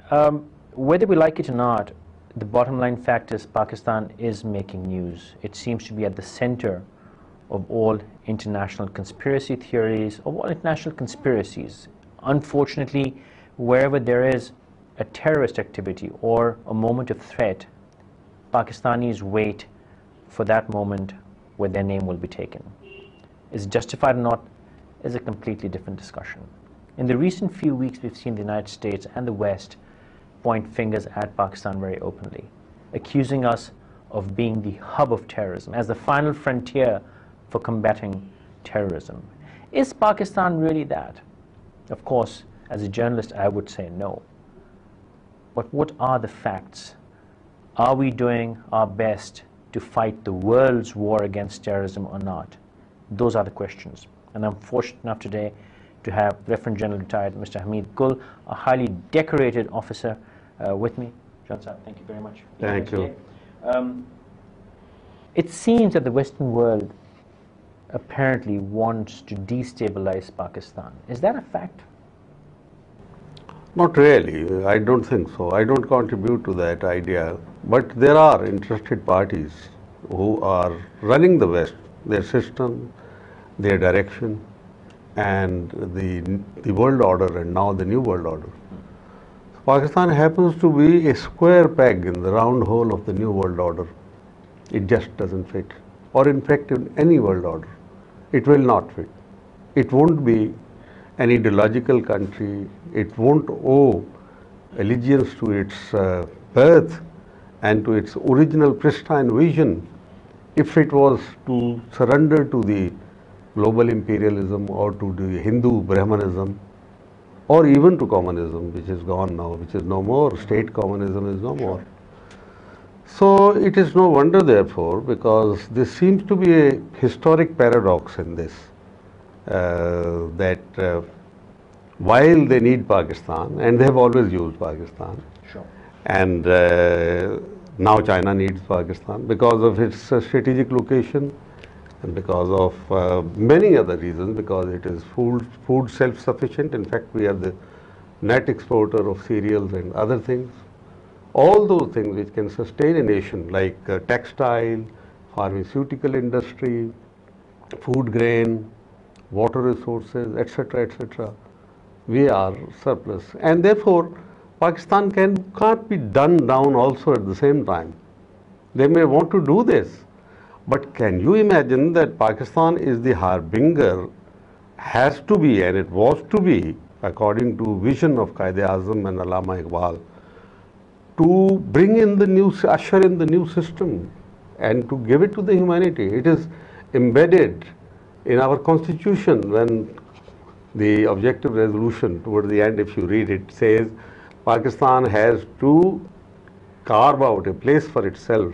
Whether we like it or not, the bottom line fact is Pakistan is making news. It seems to be at the center of all international conspiracy theories, of all international conspiracies. Unfortunately, wherever there is a terrorist activity or a moment of threat, Pakistanis wait for that moment where their name will be taken. Is it justified or not is a completely different discussion. In the recent few weeks, we've seen the United States and the West point fingers at Pakistan very openly, accusing us of being the hub of terrorism, as the final frontier for combating terrorism. Is Pakistan really that? Of course, as a journalist, I would say no. But what are the facts? Are we doing our best to fight the world's war against terrorism or not? Those are the questions. And I'm fortunate enough today to have Lieutenant General retired Mr. Hamid Gul, a highly decorated officer, with me. John Saab, thank you very much. Thank you. It seems that the Western world apparently wants to destabilize Pakistan. Is that a fact? Not really. I don't think so. I don't contribute to that idea. But there are interested parties who are running the West, their system, their direction, and the world order, and now the new world order. Pakistan happens to be a square peg in the round hole of the new world order. It just doesn't fit. Or in fact, in any world order, it will not fit. It won't be an ideological country. It won't owe allegiance to its birth and to its original pristine vision if it was to surrender to the global imperialism or to the Hindu Brahmanism, or even to communism, which is gone now, which is no more. State communism is no more. So it is no wonder, therefore, because there seems to be a historic paradox in this, that while they need Pakistan, and they have always used Pakistan, Sure. and now China needs Pakistan because of its strategic location, and because of many other reasons, because it is food self-sufficient. In fact, we are the net exporter of cereals and other things. All those things which can sustain a nation, like textile, pharmaceutical industry, food grain, water resources, etc., etc., we are surplus. And therefore, Pakistan can't be done down also at the same time. They may want to do this, but can you imagine that Pakistan is the harbinger, has to be, and it was to be, according to vision of Quaid-e-Azam and Allama Iqbal, to bring in the new, usher in the new system and to give it to the humanity. It is embedded in our constitution. When the objective resolution toward the end, if you read it, says Pakistan has to carve out a place for itself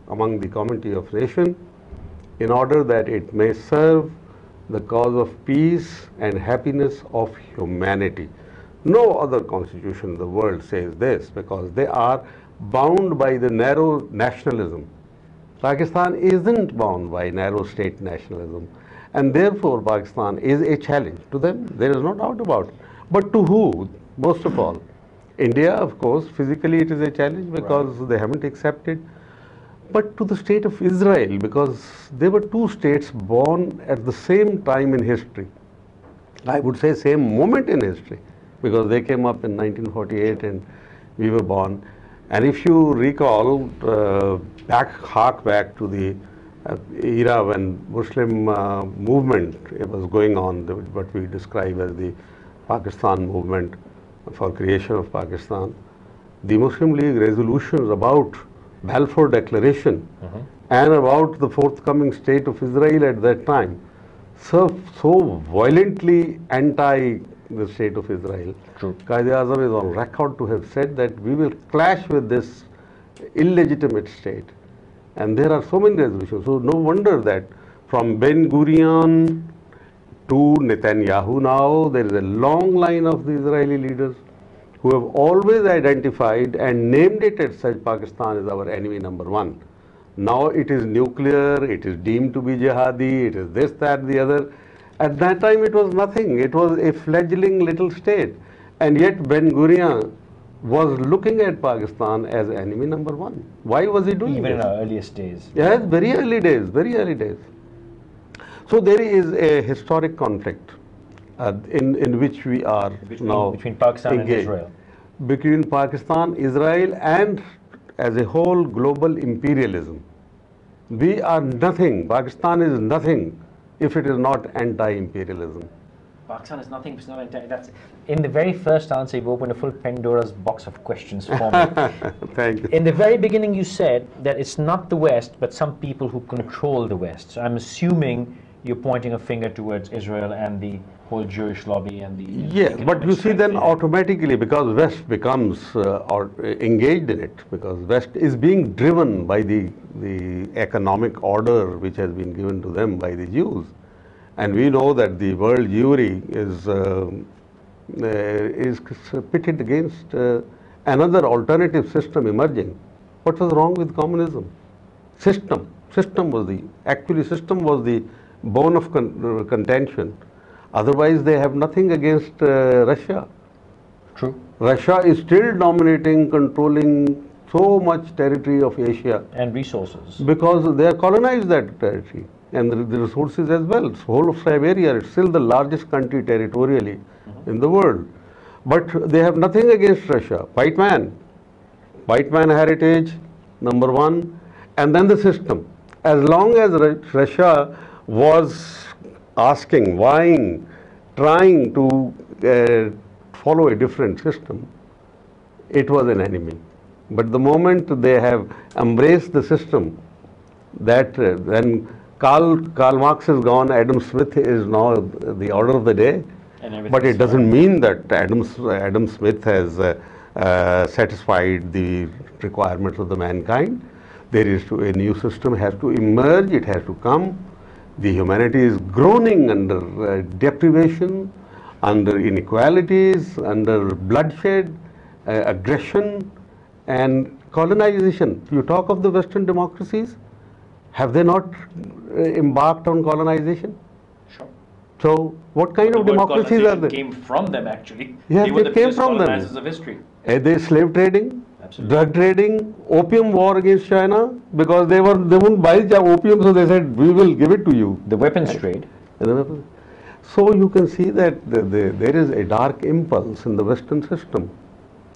among the community of nations in order that it may serve the cause of peace and happiness of humanity. No other constitution in the world says this, because they are bound by the narrow nationalism. Pakistan isn't bound by narrow state nationalism, and therefore Pakistan is a challenge to them. There is no doubt about it. But to who? Most of all, India, of course, physically it is a challenge because they haven't accepted. But to the state of Israel, because there were two states born at the same time in history. I would say same moment in history, because they came up in 1948 and we were born. And if you recall, hark back to the era when Muslim movement was going on, what we describe as the Pakistan movement for creation of Pakistan, the Muslim League resolutions about Balfour Declaration and about the forthcoming state of Israel at that time, so violently anti the state of Israel. True. Quaid-e-Azam is on record to have said that we will clash with this illegitimate state. And there are so many resolutions. So no wonder that from Ben Gurion to Netanyahu now, there is a long line of the Israeli leaders who have always identified and named it as such. Pakistan is our enemy number one. Now it is nuclear, it is deemed to be jihadi, it is this, that, the other. At that time it was nothing. It was a fledgling little state. And yet Ben Gurion was looking at Pakistan as enemy number one. Why was he doing Even in this? our earliest days. Yes, very early days, very early days. So there is a historic conflict in which we are now between Pakistan and Israel. Between Pakistan, Israel, and as a whole global imperialism. We are nothing, Pakistan is nothing if it is not anti-imperialism. Pakistan is nothing, it's not entire. That's in the very first answer. You've opened a full Pandora's box of questions for me. Thank you. In the very beginning, you said that it's not the West, but some people who control the West. So I'm assuming you're pointing a finger towards Israel and the whole Jewish lobby and the. Yes, but you see then automatically, because West becomes or engaged in it, because West is being driven by the economic order which has been given to them by the Jews. And we know that the world Jewry is pitted against another alternative system emerging. What was wrong with communism? System was the bone of contention. Otherwise, they have nothing against Russia. True. Russia is still dominating, controlling so much territory of Asia. And resources. Because they have colonized that territory and the resources as well. So whole of Siberia is still the largest country territorially in the world. But they have nothing against Russia. White man heritage, number one, and then the system. As long as Russia was asking, vying, trying to follow a different system, it was an enemy. But the moment they have embraced the system, that then Karl Marx is gone, Adam Smith is now the order of the day. But it doesn't mean that Adam Smith has satisfied the requirements of the mankind. There is a new system has to emerge, it has to come. The humanity is groaning under deprivation, under inequalities, under bloodshed, aggression and colonization. You talk of the Western democracies, have they not embarked on colonization? Sure. So what kind of democracies are they? Came from them actually. Yes, they were the came first from them. colonizers of history. They slave trading, Absolutely. drug trading, opium war against China, because they wouldn't buy opium, so they said we will give it to you. The weapons trade. So you can see that there is a dark impulse in the Western system.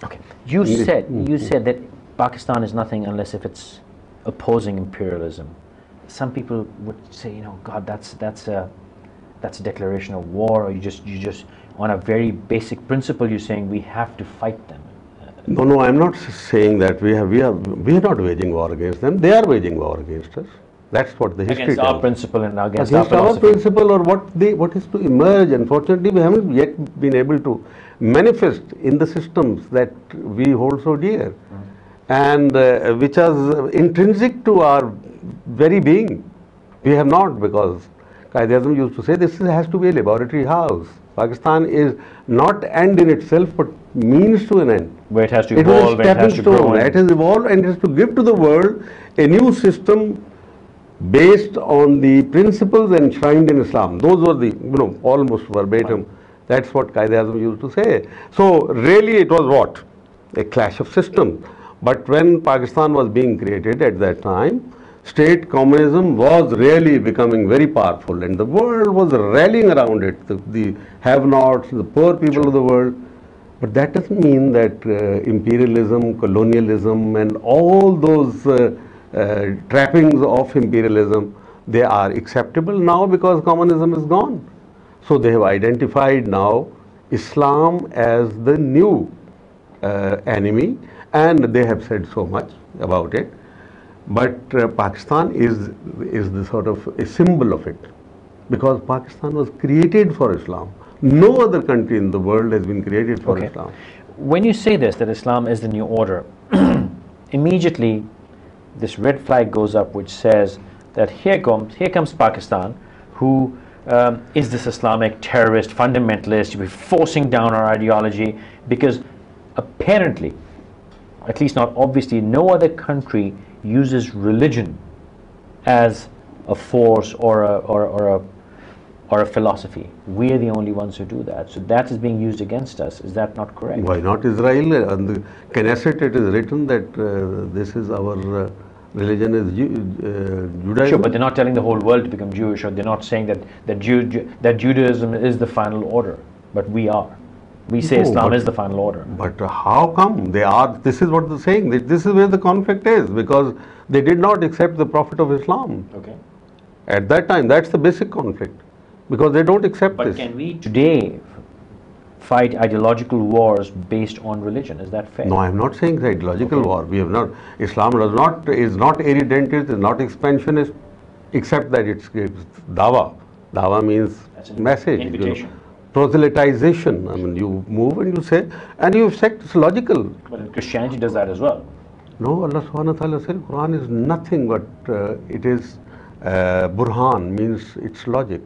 Okay. You said that Pakistan is nothing unless if it's opposing imperialism. Some people would say, God, that's a declaration of war, or you just on a very basic principle you're saying we have to fight them. No, I'm not saying that we are not waging war against them. They are waging war against us. That's what the history against tells. Our principle and against our principle, or what is to emerge. Unfortunately, we haven't yet been able to manifest in the systems that we hold so dear, and which are intrinsic to our very being. We have not, because Qaeda used to say this has to be a laboratory house. Pakistan is not end in itself, but means to an end. Where it has to evolve and it has to grow. It has evolved and it has to give to the world a new system based on the principles enshrined in Islam. Those were the, almost verbatim. That's what Qaeda used to say. So really it was what? A clash of systems. But when Pakistan was being created at that time, state communism was really becoming very powerful and the world was rallying around it, the have-nots, the poor people of the world. But that doesn't mean that imperialism, colonialism and all those trappings of imperialism, they are acceptable now because communism is gone. So they have identified now Islam as the new enemy, and they have said so much about it. But Pakistan is the sort of a symbol of it, because Pakistan was created for Islam. No other country in the world has been created for Islam. When you say this, that Islam is the new order, immediately this red flag goes up which says that here comes Pakistan, who is this Islamic terrorist, fundamentalist, you'll be forcing down our ideology, because apparently, at least not obviously, no other country uses religion as a force or or a philosophy. We are the only ones who do that. So that is being used against us. Is that not correct? Why not Israel? On the Knesset it is written that this is our religion is Judaism. Sure, but they're not telling the whole world to become Jewish, or they're not saying that Judaism is the final order, but we are. We say No, Islam but- is the final order. But how come they are? This is what they're saying. This is where the conflict is, because they did not accept the Prophet of Islam Okay. at that time. That's the basic conflict, because they don't accept But this. can we today fight ideological wars based on religion? Is that fair? No, I am not saying the ideological war. We have not. Islam is not irredentist, is not expansionist, except that it gives dawa. Dawa means That's an message. invitation. Proselytization. I mean, you move and you say, and you say it's logical. But Christianity does that as well. No, Allah subhanahu wa ta'ala said Quran is nothing but it is burhan, means it's logic,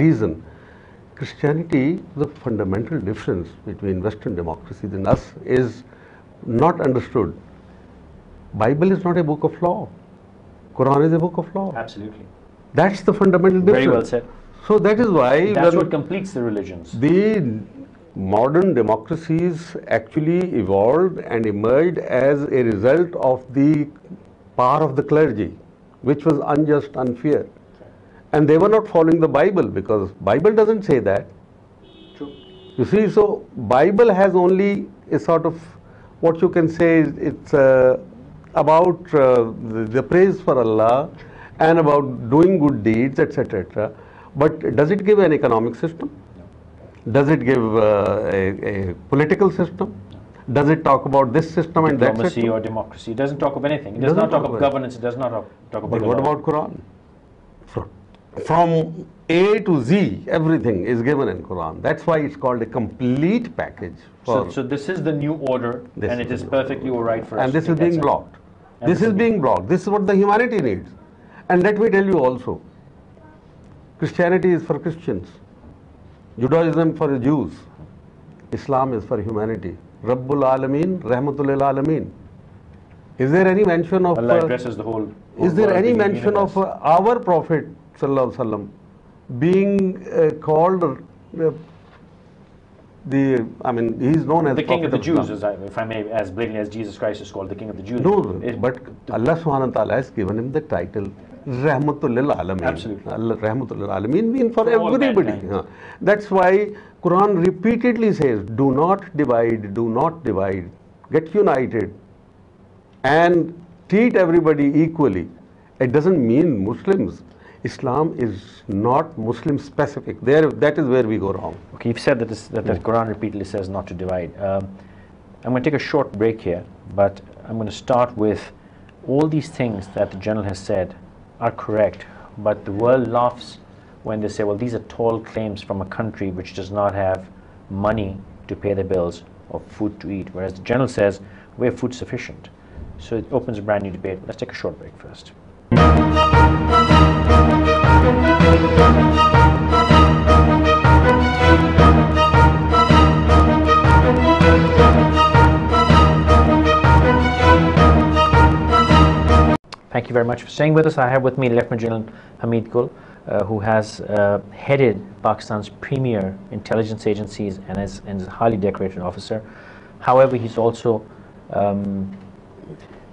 reason. Christianity, the fundamental difference between Western democracies and us is not understood. Bible is not a book of law. Quran is a book of law. Absolutely. That's the fundamental difference. Very well said. So that is why That's when what completes the religions. the modern democracies actually evolved and emerged as a result of the power of the clergy, which was unjust, unfair. And they were not following the Bible, because Bible doesn't say that. True. You see, so Bible has only a sort of, what you can say is it's about the praise for Allah and about doing good deeds, etc. But does it give an economic system? Does it give a political system? Does it talk about this system and that Diplomacy system? or democracy. It doesn't talk of anything. It does Doesn't not talk talk of about it. governance. It does not talk about But the what law. about Quran? From A to Z, everything is given in Quran. That's why it's called a complete package. So this is the new order, This and is it is the new perfectly all right for us. And to this is think that's being it. blocked. And This is being blocked. This is what the humanity needs. And let me tell you also, Christianity is for Christians, Judaism for the Jews, Islam is for humanity. Rabbul Alameen, Rahmatul lil Alameen. Is there any mention of Allah addresses the whole. is there world, any the mention of universe. our Prophet Sallallahu Alaihi Wasallam being called I mean, he is known as the king of the Prophet Jews, Islam. if I may, as blatantly as Jesus Christ is called the king of the Jews? No, It- but Allah subhanahu wa ta'ala has given him the title Rahmatul lil Alameen. Absolutely. Allah, Rahmatul lil Alameen means for For all everybody. mankind. Huh. That's why Quran repeatedly says, do not divide, get united and treat everybody equally. It doesn't mean Muslims. Islam is not Muslim specific. That is where we go wrong. Okay, you've said that the Quran repeatedly says not to divide. I'm going to take a short break here, but I'm going to start with all these things that the General has said are correct, but the world laughs when they say, well, these are tall claims from a country which does not have money to pay the bills or food to eat, whereas the General says we're food sufficient. So it opens a brand new debate. Let's take a short break first. Thank you very much for staying with us. I have with me Lieutenant General Hamid Gul, who has headed Pakistan's premier intelligence agencies and is a highly decorated officer. However, he's also,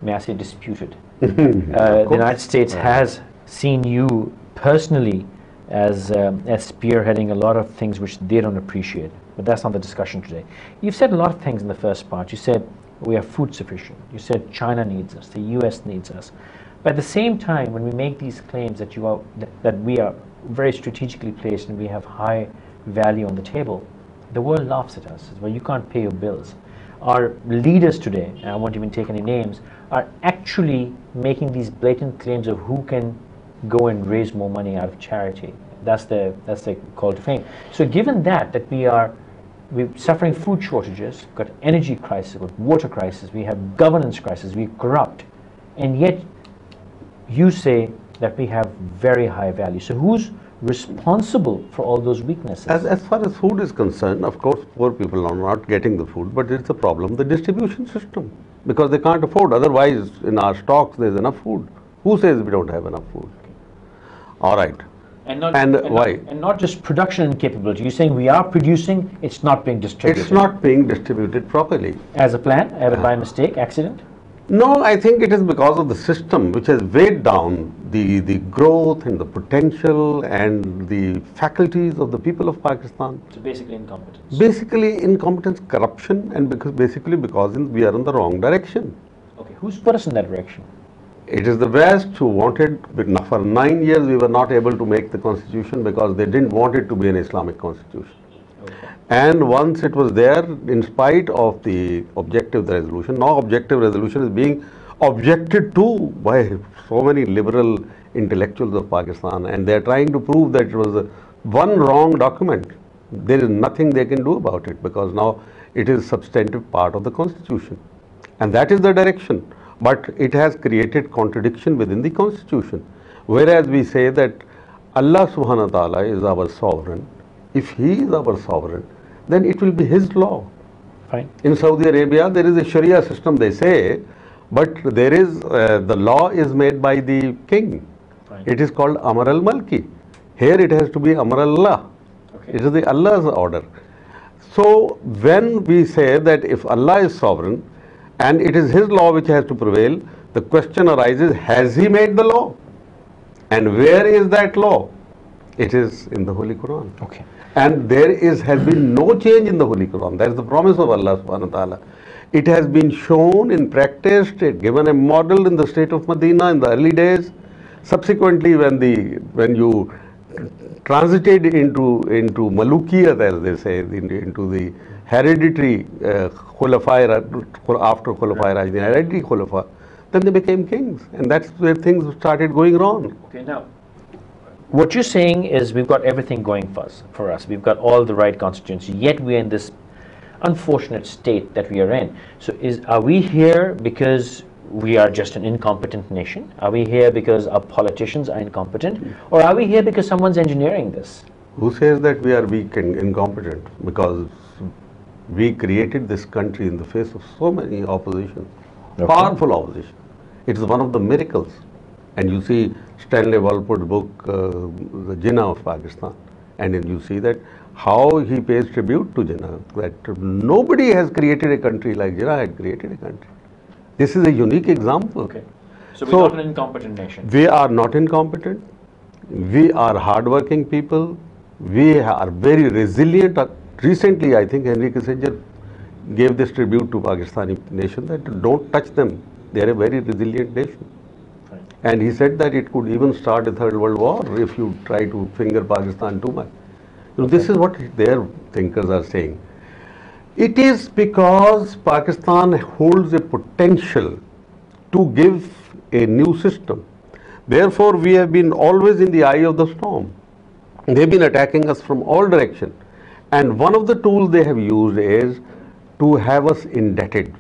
may I say, disputed. The United States has seen you personally as spearheading a lot of things which they don't appreciate. But that's not the discussion today. You've said a lot of things in the first part. You said we are food sufficient. You said China needs us, the US needs us. But at the same time, when we make these claims that we are very strategically placed and we have high value on the table, the world laughs at us. Well, you can't pay your bills. Our leaders today, and I won't even take any names, are actually making these blatant claims of who can go and raise more money out of charity. That's the call to fame. So given that we're suffering food shortages, we've got energy crisis, we've got water crisis, we have governance crisis, we're corrupt, and yet you say that we have very high value. So who's responsible for all those weaknesses? As far as food is concerned, of course, poor people are not getting the food, but it's a problem, the distribution system, because they can't afford. Otherwise, in our stocks, there's enough food. Who says we don't have enough food? All right. why? And not just production capability. You're saying we are producing, it's not being distributed. It's not being distributed properly. As a plan, either by mistake, accident? No, I think it is because of the system which has weighed down the growth and the potential and the faculties of the people of Pakistan. So basically incompetence. Basically incompetence, corruption, and basically because we are in the wrong direction. Okay, who's put us in that direction? It is the West who wanted, for 9 years we were not able to make the constitution because they didn't want it to be an Islamic constitution. Okay. And once it was there, in spite of the objective resolution, now objective resolution is being objected to by so many liberal intellectuals of Pakistan, and they are trying to prove that it was one wrong document. There is nothing they can do about it because now it is substantive part of the constitution. And that is the direction. But it has created contradiction within the constitution. Whereas we say that Allah subhanahu wa ta'ala is our sovereign. If He is our sovereign, then it will be His law. Fine. In Saudi Arabia, there is a Sharia system, they say, but there is, the law is made by the king. Fine. It is called Amr al-Malki. Here it has to be Amr Allah. Okay. It is the Allah's order. So when we say that if Allah is sovereign, and it is His law which has to prevail, the question arises, has He made the law? And where is that law? It is in the Holy Quran. Okay. And there has been no change in the Holy Quran. That is the promise of Allah subhanahu wa ta'ala. It has been shown in practice, given a model in the state of Medina in the early days. Subsequently, when you transited into Malukiyat, as they say, into the hereditary Khulafai, after Khulafai Rashidin, hereditary Khulafa, then they became kings. And that's where things started going wrong. Okay, now, what you're saying is we've got everything going for us. We've got all the right constituency, yet we're in this unfortunate state that we are in. So are we here because we are just an incompetent nation? Are we here because our politicians are incompetent? Or are we here because someone's engineering this? Who says that we are weak and incompetent? Because we created this country in the face of so many opposition, powerful opposition. It is one of the miracles. And you see Stanley Walpole's book, The Jinnah of Pakistan, and then you see that how he pays tribute to Jinnah, that nobody has created a country like Jinnah had created a country. This is a unique example. Okay. So we're not an incompetent nation. We are not incompetent. We are hardworking people. We are very resilient. Recently, I think Henry Kissinger gave this tribute to Pakistani nation that don't touch them. They are a very resilient nation. Fine. And he said that it could even start a third world war if you try to finger Pakistan too much. You know, this is what their thinkers are saying. It is because Pakistan holds a potential to give a new system. Therefore, we have been always in the eye of the storm. They've been attacking us from all directions. And one of the tools they have used is to have us indebted.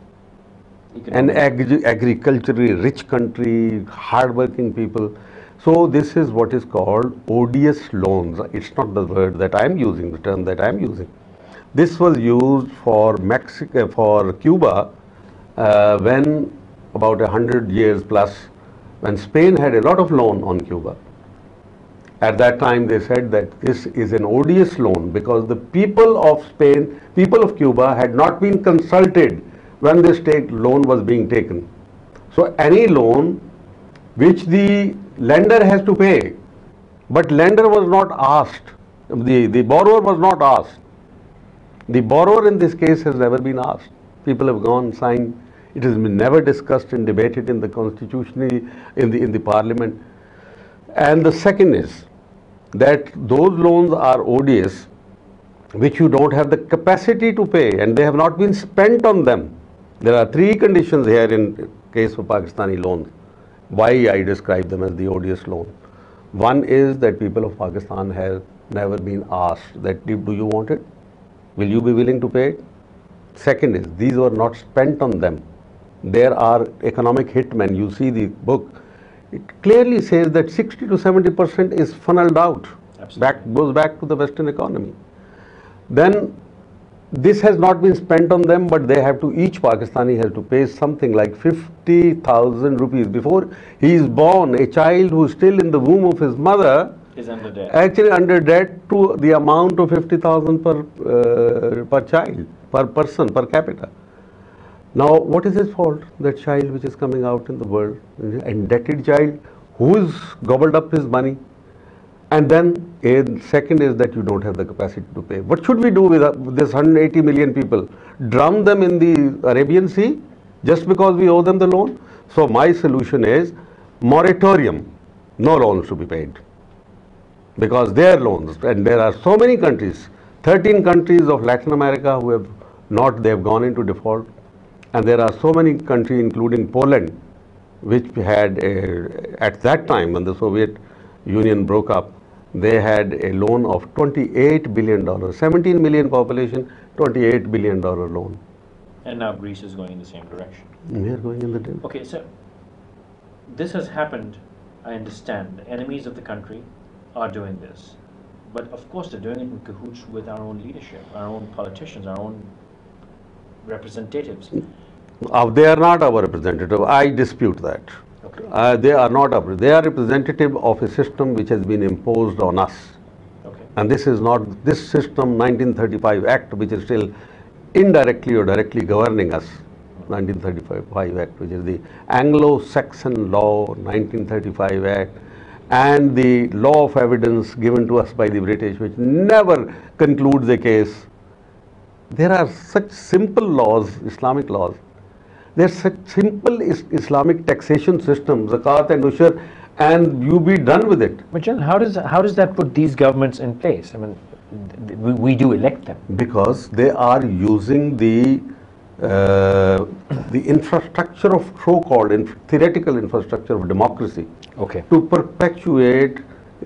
An agriculturally rich country, hard-working people. So this is what is called odious loans. It's not the word that I am using, the term that I am using. This was used for Cuba when about 100 years plus, when Spain had a lot of loan on Cuba. At that time they said that this is an odious loan because the people of Spain, people of Cuba had not been consulted when this loan was being taken. So any loan which the lender has to pay, but lender was not asked, the borrower was not asked. The borrower in this case has never been asked. People have gone, signed. It has been never discussed and debated in the constitution, in the parliament. And the second is that those loans are odious, which you don't have the capacity to pay, and they have not been spent on them. There are three conditions here in case of Pakistani loans. Why I describe them as the odious loan. One is that people of Pakistan have never been asked that, do you want it? Will you be willing to pay it? Second is, these were not spent on them. There are economic hitmen. You see the book. It clearly says that 60 to 70% is funneled out, goes back to the Western economy. Then this has not been spent on them, but they have to, each Pakistani has to pay something like 50,000 rupees. Before he is born, a child who is still in the womb of his mother is under debt. Actually under debt to the amount of 50,000 per child, per person, per capita. Now, what is his fault? That child which is coming out in the world, an indebted child who is gobbled up his money. And then second is that you don't have the capacity to pay. What should we do with this 180 million people? Drown them in the Arabian Sea just because we owe them the loan? So my solution is moratorium, no loans to be paid. Because their loans, and there are so many countries, 13 countries of Latin America who have not, they have gone into default. And there are so many countries, including Poland, which had, at that time when the Soviet Union broke up, they had a loan of $28 billion, 17 million population, $28 billion loan. And now Greece is going in the same direction. We are going in the direction. Okay, so this has happened, I understand. The enemies of the country are doing this. But of course they're doing it in cahoots with our own leadership, our own politicians, our own representatives. They are not our representative. I dispute that. Okay. They are not our. They are representative of a system which has been imposed on us. Okay. And this is not this system, 1935 Act, which is still indirectly or directly governing us. 1935 Act, which is the Anglo-Saxon law, 1935 Act, and the law of evidence given to us by the British, which never concludes a case. There are such simple laws, Islamic laws. There are such simple Islamic taxation systems, zakat and ushur, and you be done with it. But General, how does that put these governments in place? I mean, we do elect them. Because they are using the infrastructure of so-called theoretical infrastructure of democracy, okay, to perpetuate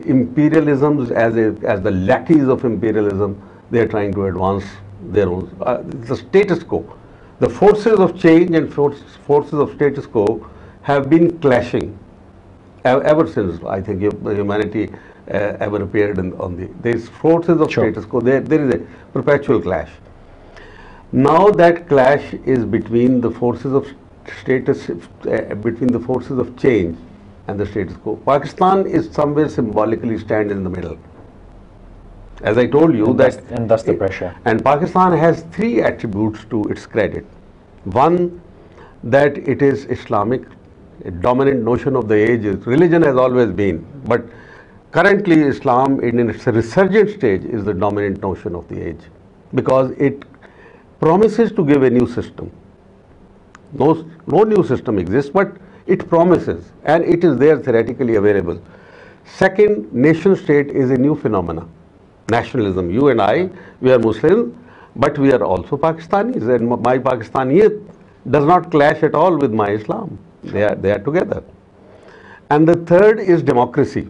imperialism as the lackeys of imperialism. They are trying to advance their own the status quo. The forces of change and forces of status quo have been clashing ever since, I think, humanity ever appeared on these forces of status quo. There is a perpetual clash. Now that clash is between the forces of between the forces of change and the status quo. Pakistan is somewhere symbolically stand in the middle. As I told you, and thus the pressure. And Pakistan has three attributes to its credit. One, that it is Islamic. A dominant notion of the age is religion has always been, but currently Islam in its resurgent stage is the dominant notion of the age, because it promises to give a new system. No new system exists, but it promises, and it is there theoretically available. Second, nation state is a new phenomena. Nationalism. You and I, we are Muslims, but we are also Pakistanis, and my Pakistaniyat does not clash at all with my Islam. They are together. And the third is democracy.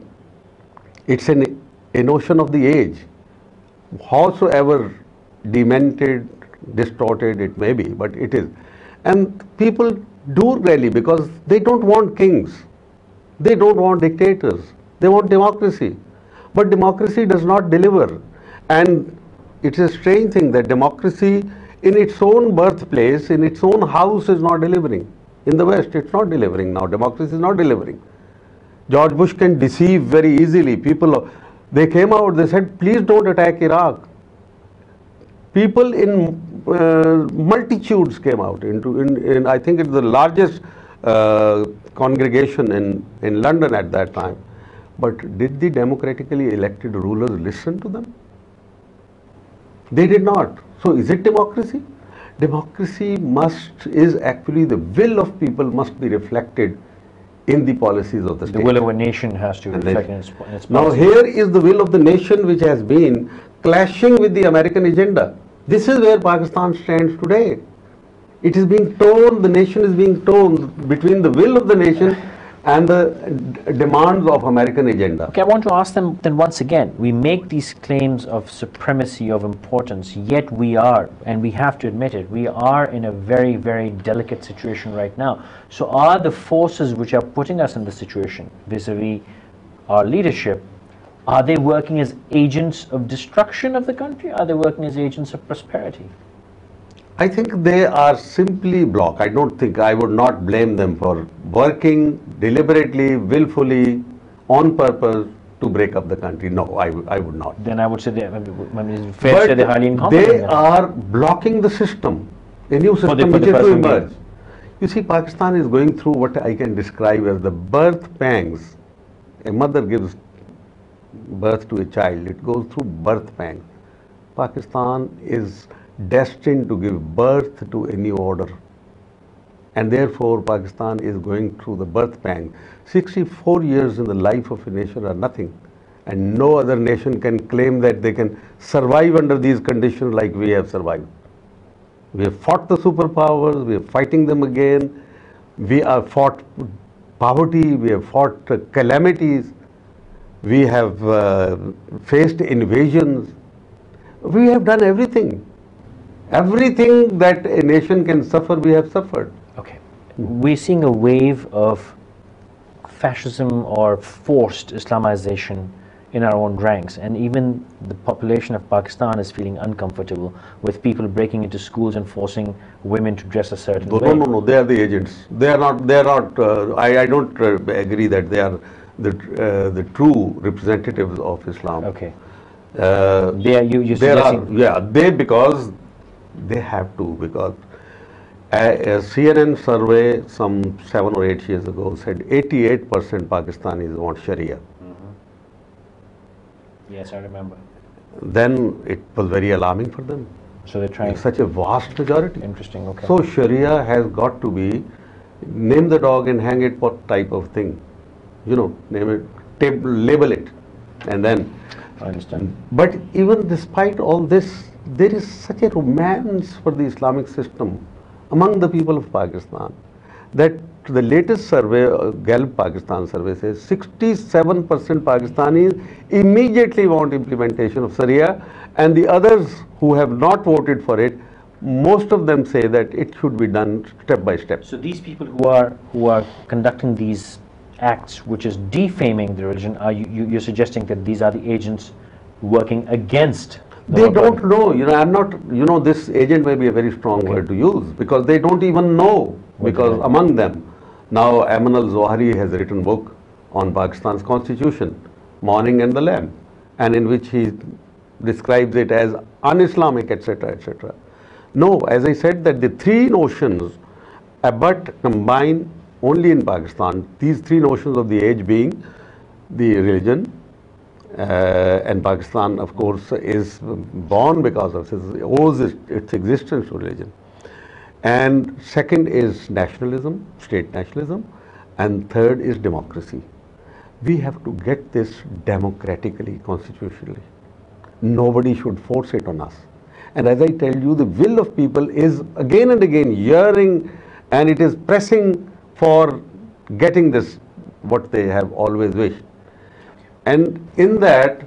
It's a notion of the age. Howsoever demented, distorted it may be, but it is. And people do rally because they don't want kings. They don't want dictators. They want democracy. But democracy does not deliver. And it's a strange thing that democracy in its own birthplace, in its own house, is not delivering. In the West, it's not delivering now. Democracy is not delivering. George Bush can deceive very easily. People, they came out, they said, please don't attack Iraq. People in multitudes came out. I think it's the largest congregation in London at that time. But did the democratically elected rulers listen to them? They did not. So is it democracy? Democracy is actually the will of people must be reflected in the policies of the state. The will of a nation has to reflect in its policies. Now here is the will of the nation which has been clashing with the American agenda. This is where Pakistan stands today. It is being torn, the nation is being torn between the will of the nation and the demands of American agenda. Okay, I want to ask them then once again, we make these claims of supremacy, of importance, yet we are, and we have to admit it, we are in a very, very delicate situation right now. So are the forces which are putting us in this situation, vis-a-vis our leadership, are they working as agents of destruction of the country? Are they working as agents of prosperity? I think they are simply blocked. I would not blame them for working deliberately, willfully, on purpose to break up the country. No, I would not. Then I would say fair to say they're highly incompetent. They are blocking the system, a new system which is to emerge. You see, Pakistan is going through what I can describe as the birth pangs. A mother gives birth to a child, it goes through birth pangs. Pakistan is destined to give birth to a new order. And therefore, Pakistan is going through the birth pang. 64 years in the life of a nation are nothing. And no other nation can claim that they can survive under these conditions like we have survived. We have fought the superpowers, we are fighting them again. We have fought poverty, we have fought calamities, we have faced invasions. We have done everything. Everything that a nation can suffer, we have suffered. Okay. We're seeing a wave of fascism or forced Islamization in our own ranks, and even the population of Pakistan is feeling uncomfortable with people breaking into schools and forcing women to dress a certain way. No, they are the agents. They are not, I don't agree that they are the true representatives of Islam. Okay. You're suggesting? Because they have to, because a CNN survey some 7 or 8 years ago said 88% Pakistanis want Sharia. Yes, I remember. Then it was very alarming for them. So they're trying. Such a vast majority. Interesting, okay. So Sharia has got to be, name the dog and hang it type of thing. You know, name it, label it, and then. I understand. But even despite all this, there is such a romance for the Islamic system among the people of Pakistan that the latest survey, Gallup Pakistan survey, says 67% Pakistanis immediately want implementation of Sharia, and the others who have not voted for it, most of them say that it should be done step by step. So these people who are conducting these acts, which is defaming the religion, you're suggesting that these are the agents working against the They don't know, I'm not, this agent may be a very strong word to use, because they don't even know, because among them, now Aman al-Zawahiri has written a book on Pakistan's constitution, Morning and the Lamb, and in which he describes it as un-Islamic, etc., etc. No, as I said, that the three notions but combine only in Pakistan, these three notions of the age being the religion, and Pakistan, of course, is born because of owes its existence to religion. And second is nationalism, state nationalism, and third is democracy. We have to get this democratically, constitutionally. Nobody should force it on us. And as I tell you, the will of people is again and again yearning, and it is pressing for getting this, what they have always wished. And in that,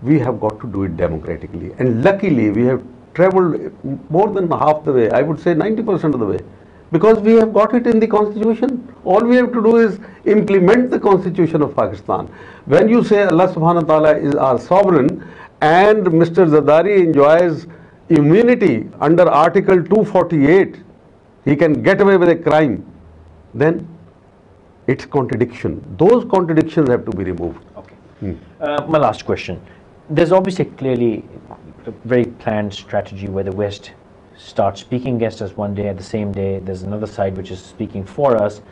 we have got to do it democratically. And luckily, we have traveled more than half the way, I would say 90% of the way, because we have got it in the constitution. All we have to do is implement the constitution of Pakistan. When you say Allah subhanahu wa ta'ala is our sovereign and Mr. Zardari enjoys immunity under Article 248, he can get away with a crime, then it's contradiction. Those contradictions have to be removed. Okay. My last question. There's obviously clearly a very planned strategy where the West starts speaking against us one day, at the same day there's another side which is speaking for us.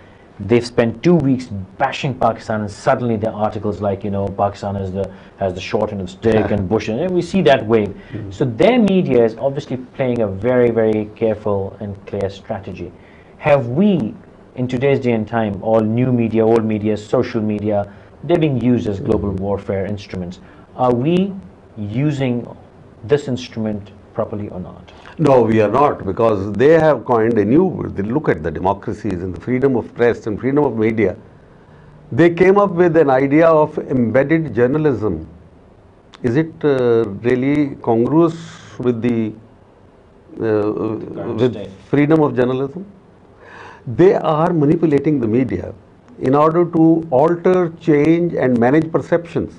They've spent 2 weeks bashing Pakistan, and suddenly there are articles like, Pakistan has the short end of the stick and Bush, and we see that wave. So their media is obviously playing a very, very careful and clear strategy. Have we, in today's day and time, all new media, old media, social media, they're being used as global warfare instruments. Are we using this instrument properly or not? No, we are not, because they have coined a new, they look at the democracies and the freedom of press and freedom of media. They came up with an idea of embedded journalism. Is it really congruous with the with freedom of journalism? They are manipulating the media in order to alter, change and manage perceptions.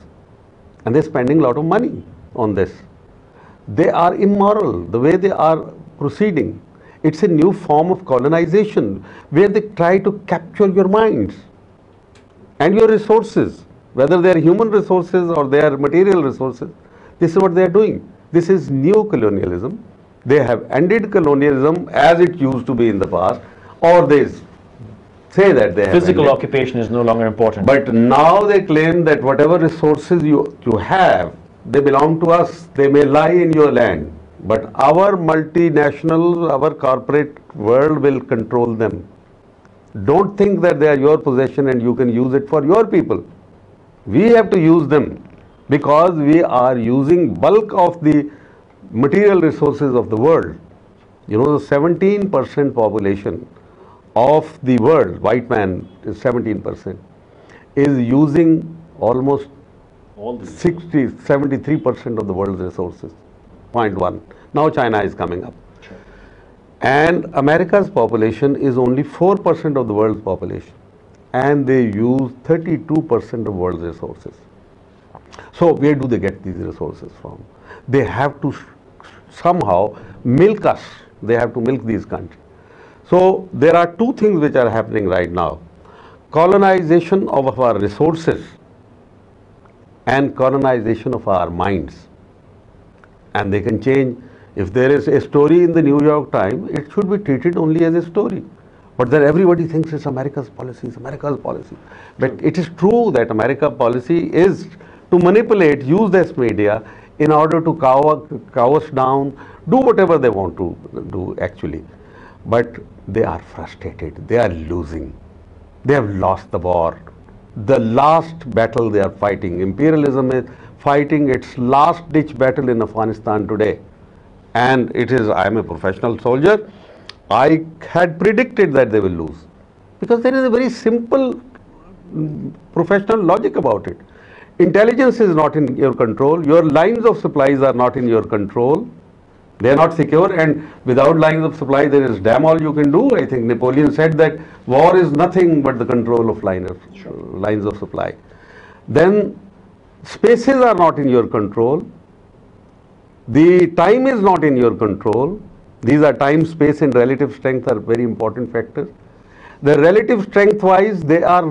And they're spending a lot of money on this. They are immoral, the way they are proceeding. It's a new form of colonization where they try to capture your minds and your resources whether they are human resources or they are material resources. This is what they are doing. This is neo-colonialism. They have ended colonialism as it used to be in the past, or they say that they have Physical ended. occupation is no longer important. But now they claim that whatever resources you have, they belong to us. They may lie in your land, but our multinational, our corporate world will control them. Don't think that they are your possession and you can use it for your people. We have to use them because we are using bulk of the material resources of the world. You know, the 17% population of the world, white man is 17%, is using almost 73% of the world's resources, 0.1. Now China is coming up. Sure. And America's population is only 4% of the world's population. And they use 32% of world's resources. So where do they get these resources from? They have to somehow milk us. They have to milk these countries. So there are two things which are happening right now. Colonization of our resources and colonization of our minds. And they can change. If there is a story in the New York Times, it should be treated only as a story. But then everybody thinks it's America's policy, it's America's policy. But it is true that America's policy is to manipulate, use this media in order to cow us down, do whatever they want to do actually. But they are frustrated, they are losing. They have lost the war. The last battle they are fighting, imperialism is fighting its last ditch battle in Afghanistan today. And it is, I am a professional soldier, I had predicted that they will lose. Because there is a very simple professional logic about it. Intelligence is not in your control, your lines of supplies are not in your control, they are not secure, and without lines of supply there is damn all you can do. I think Napoleon said that war is nothing but the control of lines of supply. Then spaces are not in your control, the time is not in your control. These are time, space and relative strength are very important factors. The relative strength wise, they are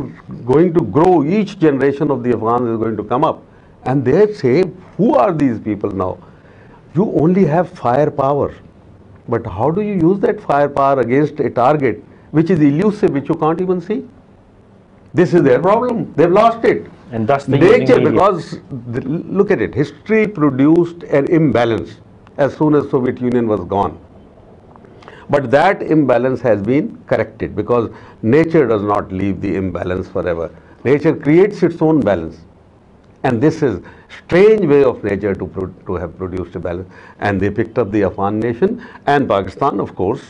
going to grow. Each generation of the Afghans is going to come up. And they say, who are these people now? You only have firepower. But how do you use that firepower against a target which is elusive, which you can't even see? This is their problem. They've lost it. And thus the nature, because look at it, history produced an imbalance as soon as Soviet Union was gone. But that imbalance has been corrected because nature does not leave the imbalance forever. Nature creates its own balance. And this is strange way of nature to have produced a balance. And they picked up the Afghan nation and Pakistan, of course,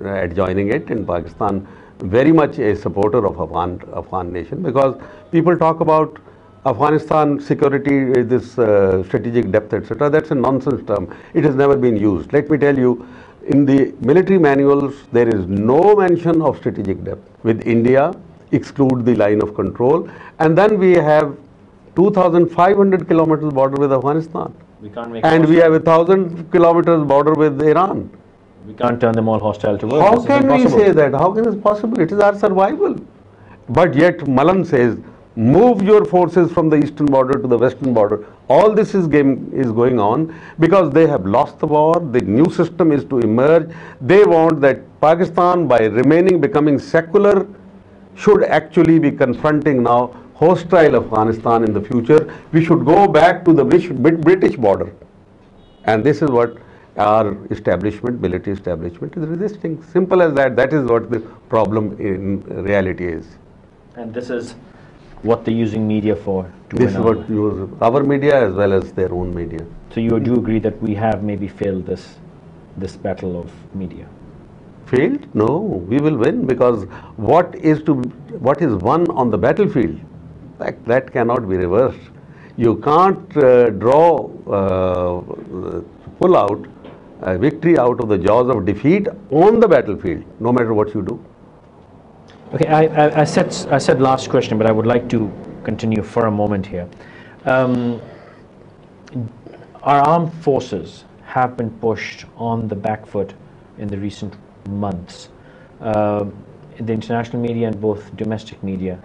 adjoining it, and Pakistan very much a supporter of Afghan nation, because people talk about Afghanistan security, this strategic depth, etc. That's a nonsense term. It has never been used. Let me tell you, in the military manuals, there is no mention of strategic depth. With India, exclude the line of control, and then we have 2,500 kilometers border with Afghanistan. We can't make and we have 1,000 kilometers border with Iran. We can't turn them all hostile to us. How can we say that? How can it possible? It is our survival. But yet Malan says, move your forces from the eastern border to the western border. All this is going on because they have lost the war. The new system is to emerge. They want that Pakistan, by becoming secular, should actually be confronting now hostile Afghanistan in the future. We should go back to the British border. And this is what our establishment, military establishment, is resisting. Simple as that. That is what the problem in reality is. And this is what they're using media for. This is what our media as well as their own media. So you do agree that we have maybe failed this battle of media? Failed? No, we will win, because what is won on the battlefield, that cannot be reversed. You can't pull out a victory out of the jaws of defeat on the battlefield, no matter what you do. Okay, I said last question, but I would like to continue for a moment here. Our armed forces have been pushed on the back foot in the recent months. In the international media and both domestic media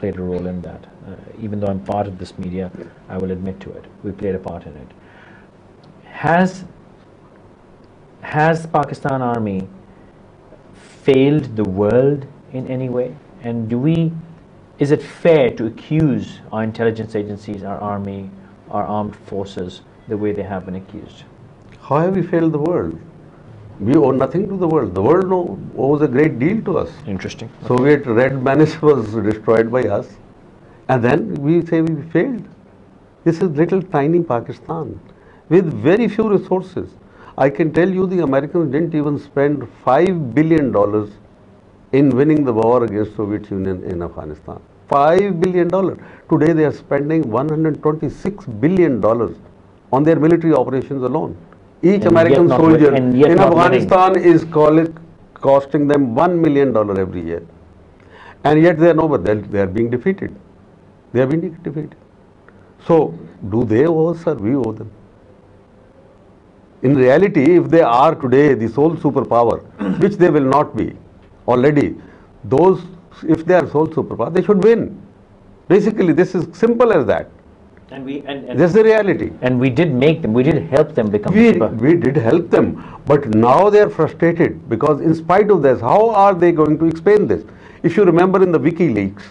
played a role in that. Even though I'm part of this media, I will admit to it. We played a part in it. Has Pakistan Army failed the world in any way? And is it fair to accuse our intelligence agencies, our army, our armed forces the way they have been accused? How have we failed the world? We owe nothing to the world. The world owes a great deal to us. Interesting. Soviet Red Menace was destroyed by us. And then we say we failed. This is little tiny Pakistan with very few resources. I can tell you the Americans didn't even spend $5 billion in winning the war against Soviet Union in Afghanistan. $5 billion. Today they are spending $126 billion on their military operations alone. Each American soldier in Afghanistan is costing them $1 million every year. And yet they are nowhere. They are being defeated. They are being defeated. So, do they owe us or we owe them? In reality, if they are today the sole superpower, which they will not be already, if they are sole superpower, they should win. Basically, this is simple as that. And this is the reality. And we did make them, we did help them become we did help them, but now they are frustrated because in spite of this, how are they going to explain this? If you remember in the WikiLeaks,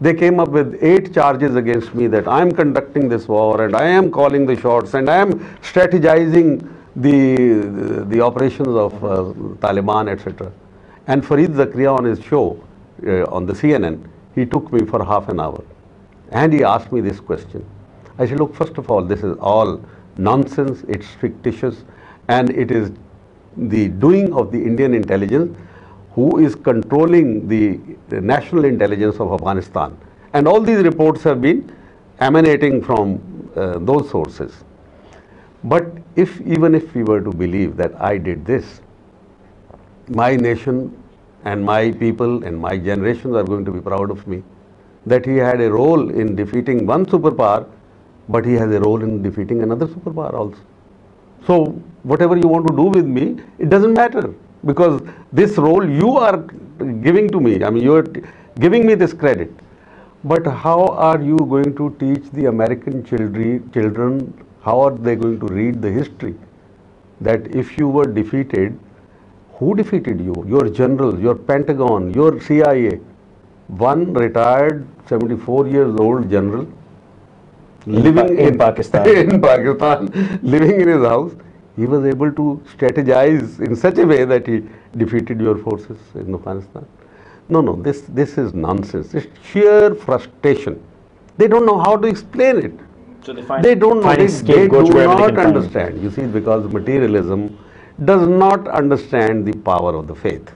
they came up with 8 charges against me that I am conducting this war and I am calling the shots and I am strategizing the operations of Taliban, etc. And Fareed Zakaria on his show on the CNN, he took me for half an hour and he asked me this question. I said, look, first of all, this is all nonsense, it's fictitious, and it is the doing of the Indian intelligence who is controlling the national intelligence of Afghanistan. And all these reports have been emanating from those sources. But even if we were to believe that I did this, my nation and my people and my generations are going to be proud of me, that he had a role in defeating one superpower, but he has a role in defeating another superpower also. So whatever you want to do with me, it doesn't matter, because this role you are giving to me, I mean you are giving me this credit. But how are you going to teach the American children, how are they going to read the history? That if you were defeated, who defeated you? Your generals, your Pentagon, your CIA. One retired 74 years old general living in Pakistan. in Pakistan, living in his house, he was able to strategize in such a way that he defeated your forces in Afghanistan. No, this is nonsense. It's sheer frustration. They don't know how to explain it. So they They don't know. They do not understand. understand. You see, because materialism does not understand the power of the faith.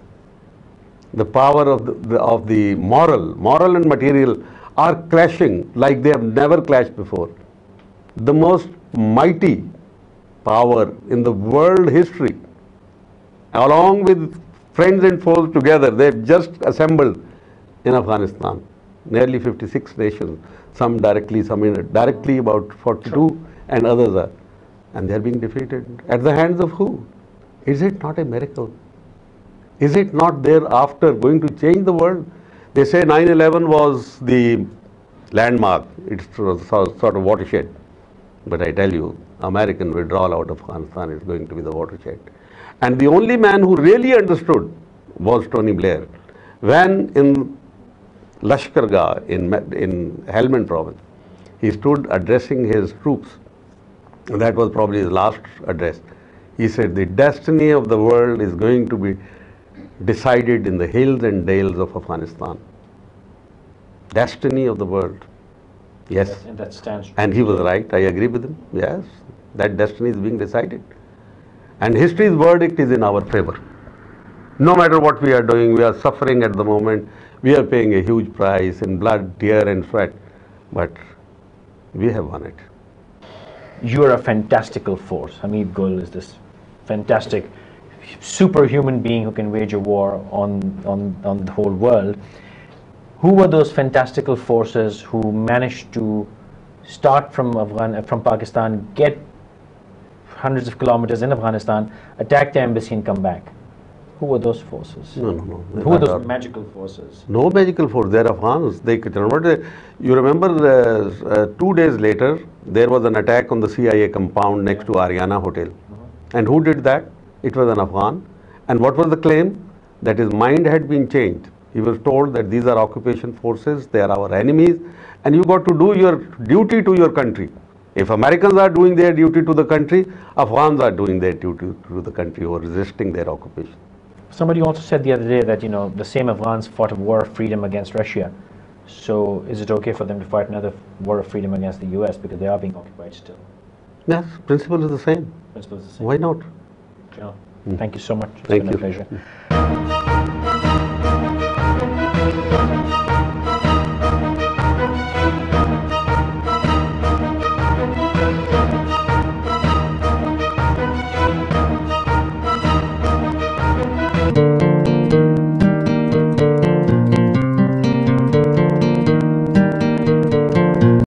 The power of the moral and material are clashing like they have never clashed before. The most mighty power in the world history, along with friends and foes together, they've just assembled in Afghanistan. Nearly 56 nations, some directly, some indirectly, about 42, and others are. And they're being defeated. At the hands of who? Is it not a miracle? Is it not thereafter going to change the world? They say 9/11 was the landmark. It's sort of watershed. But I tell you, American withdrawal out of Afghanistan is going to be the watershed. And the only man who really understood was Tony Blair. When in Lashkargah in Helmand province, he stood addressing his troops. And that was probably his last address. He said, the destiny of the world is going to be decided in the hills and dales of Afghanistan. Destiny of the world. Yes. And that stands true. And he was right. I agree with him. Yes. That destiny is being decided. And history's verdict is in our favor. No matter what we are doing, we are suffering at the moment. We are paying a huge price in blood, tear and sweat. But we have won it. You are a fantastical force. Hamid Gul is this fantastic superhuman being who can wage a war on the whole world. Who were those fantastical forces who managed to start from Pakistan, get hundreds of kilometers in Afghanistan, attack the embassy and come back? Who were those forces? No, no, no. Who were those magical forces? No magical force. They are Afghans. They converted. You remember 2 days later, there was an attack on the CIA compound next to Ariana Hotel. And who did that? It was an Afghan. And what was the claim? That his mind had been changed. He was told that these are occupation forces, they are our enemies, and you got to do your duty to your country. If Americans are doing their duty to the country, Afghans are doing their duty to the country or resisting their occupation. Somebody also said the other day that, the same Afghans fought a war of freedom against Russia. So is it okay for them to fight another war of freedom against the US because they are being occupied still? Yes, principle is the same. Principle is the same. Why not? General, thank you so much. It's Thank been you. a pleasure.